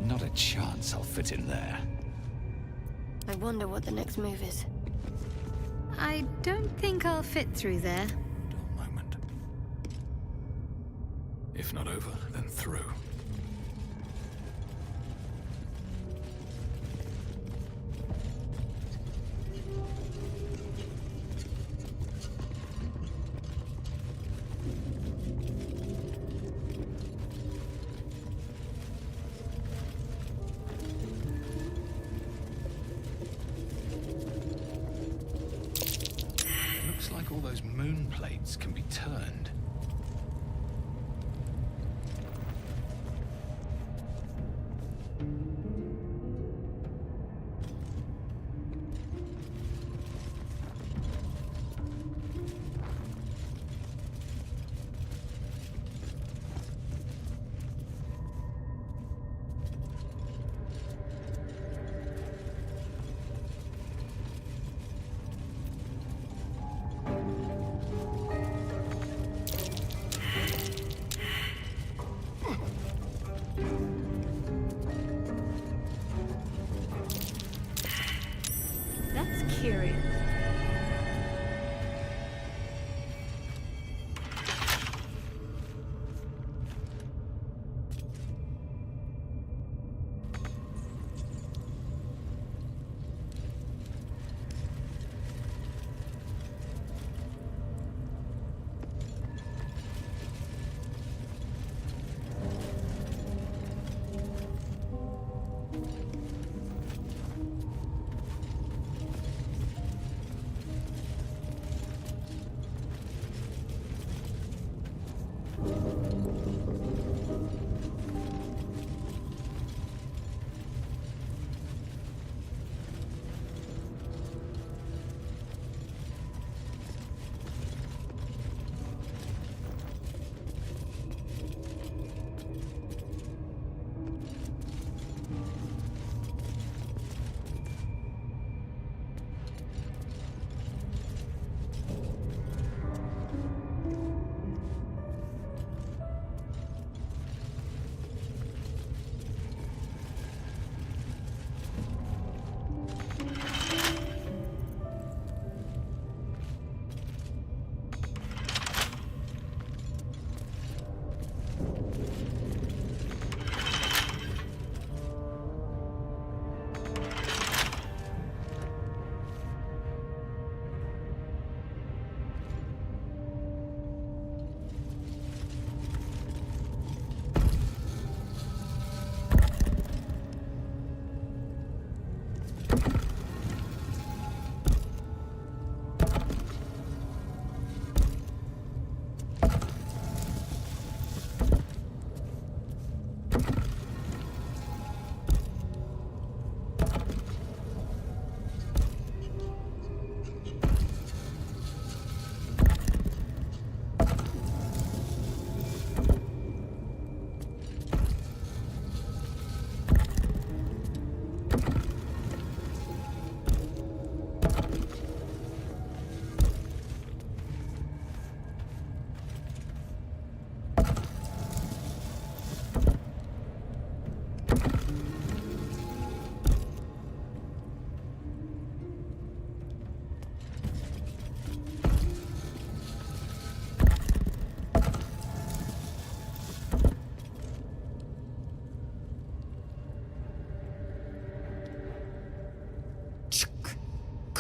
Speaker 10: Not a chance I'll fit in there.
Speaker 1: I wonder what the next move is.
Speaker 7: I don't think I'll fit through there.
Speaker 10: If not over, then through. Looks like all those moon plates can be turned.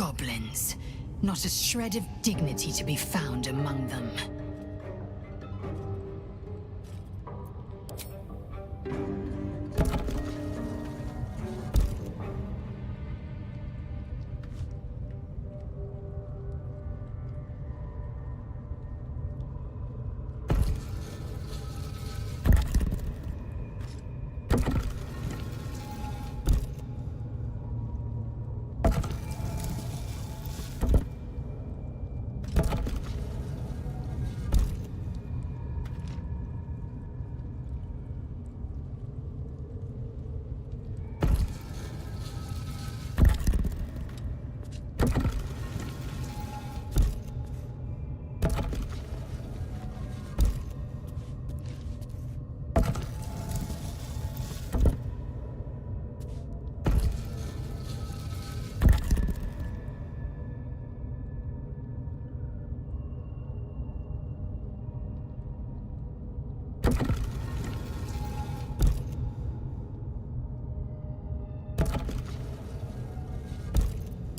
Speaker 12: Goblins. Not a shred of dignity to be found among them.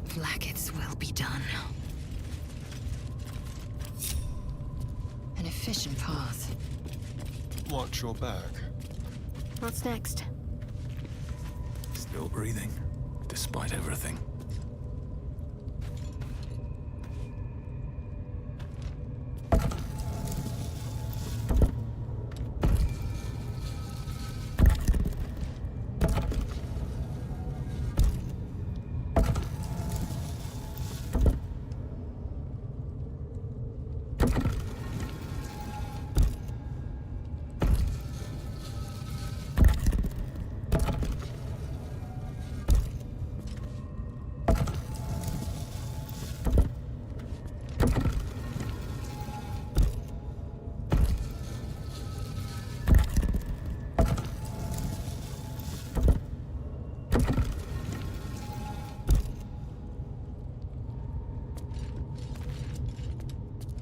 Speaker 12: Flaggets will be done. An efficient path.
Speaker 17: Watch your back.
Speaker 21: What's next?
Speaker 10: Still breathing, despite everything.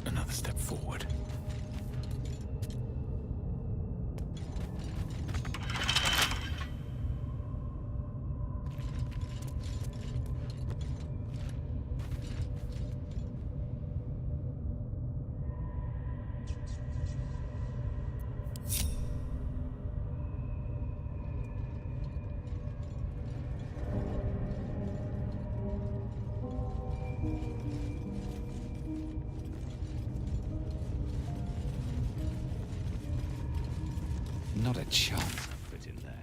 Speaker 10: Another step forward.
Speaker 16: Not a chance I fit in there.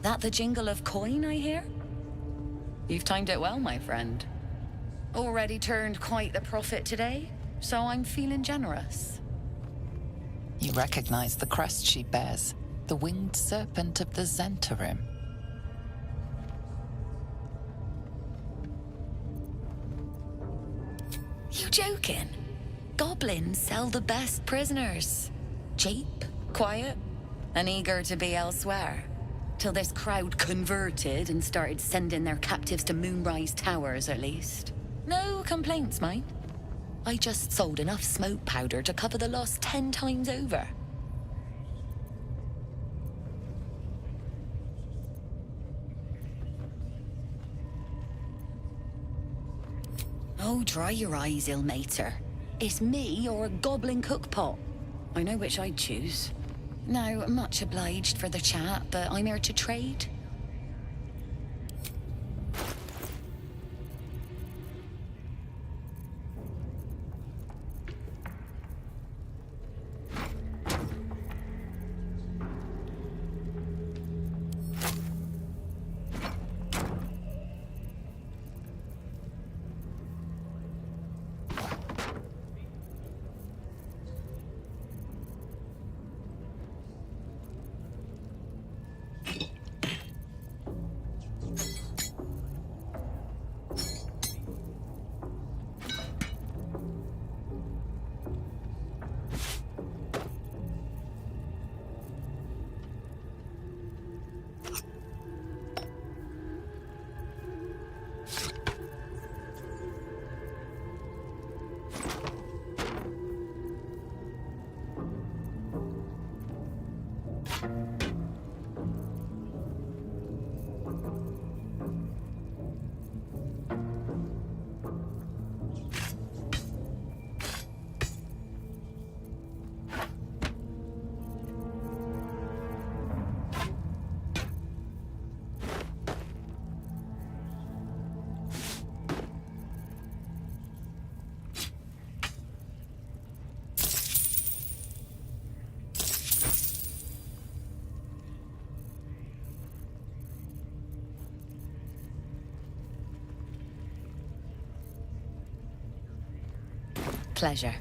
Speaker 5: That the jingle of coin I hear? You've timed it well, my friend. Already turned quite the profit today, so I'm feeling generous. You recognize the crest she bears, the winged serpent of the Zentarim. You joking? Goblins sell the best prisoners. Cheap, quiet, and eager to be elsewhere. Till this crowd converted and started sending their captives to Moonrise Towers, at least. No complaints, mind. I just sold enough smoke powder to cover the loss 10 times over. Oh, dry your eyes, ill-mater. It's me or a goblin cookpot. I know which I'd choose. No, much obliged for the chat, but I'm here to trade. Pleasure.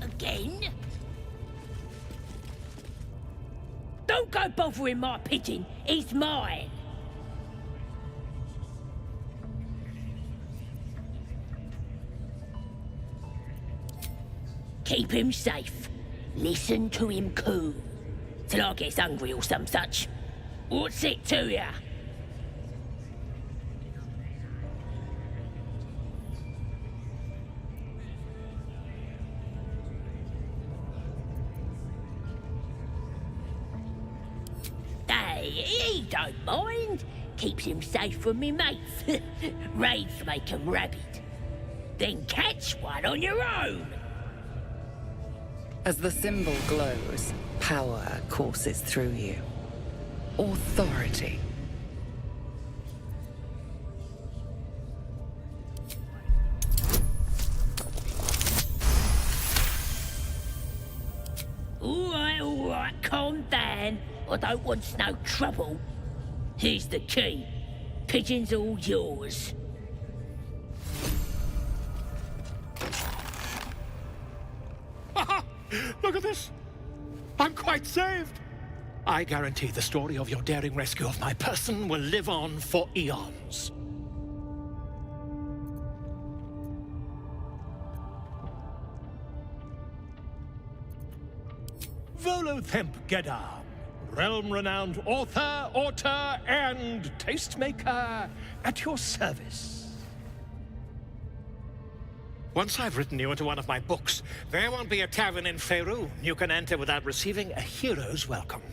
Speaker 19: Again? Don't go bothering my pigeon. He's mine. Keep him safe. Listen to him coo. Till I gets hungry or some such. What's it to ya? He don't mind. Keeps him safe from me mates. Raids make 'em rabid. Then catch one on your own.
Speaker 5: As the symbol glows, power courses through you. Authority.
Speaker 19: All right, calm down. I don't want no trouble. Here's the key. Pigeon's all yours.
Speaker 6: Look at this. I'm quite saved. I guarantee the story of your daring rescue of my person will live on for eons. Volothemp Gedar, realm-renowned author, auteur, and tastemaker at your service. Once I've written you into one of my books, there won't be a tavern in Faerun you can enter without receiving a hero's welcome.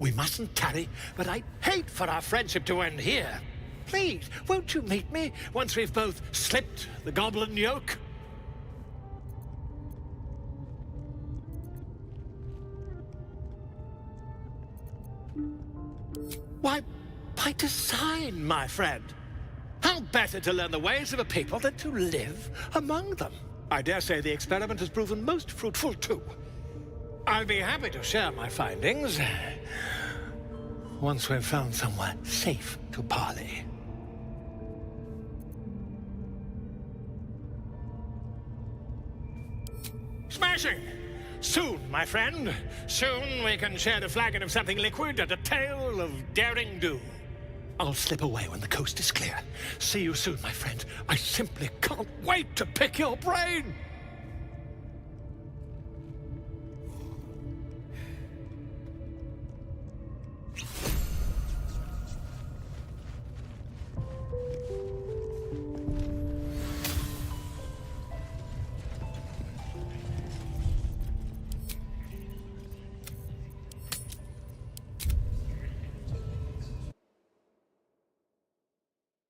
Speaker 6: We mustn't tarry, but I'd hate for our friendship to end here. Please, won't you meet me once we've both slipped the goblin yoke? Why, by design, my friend. How better to learn the ways of a people than to live among them? I dare say the experiment has proven most fruitful, too. I'll be happy to share my findings once we've found somewhere safe to parley. Smashing! Soon, my friend. Soon we can share the flagon of something liquid and a tale of daring do. I'll slip away when the coast is clear. See you soon, my friend. I simply can't wait to pick your brain.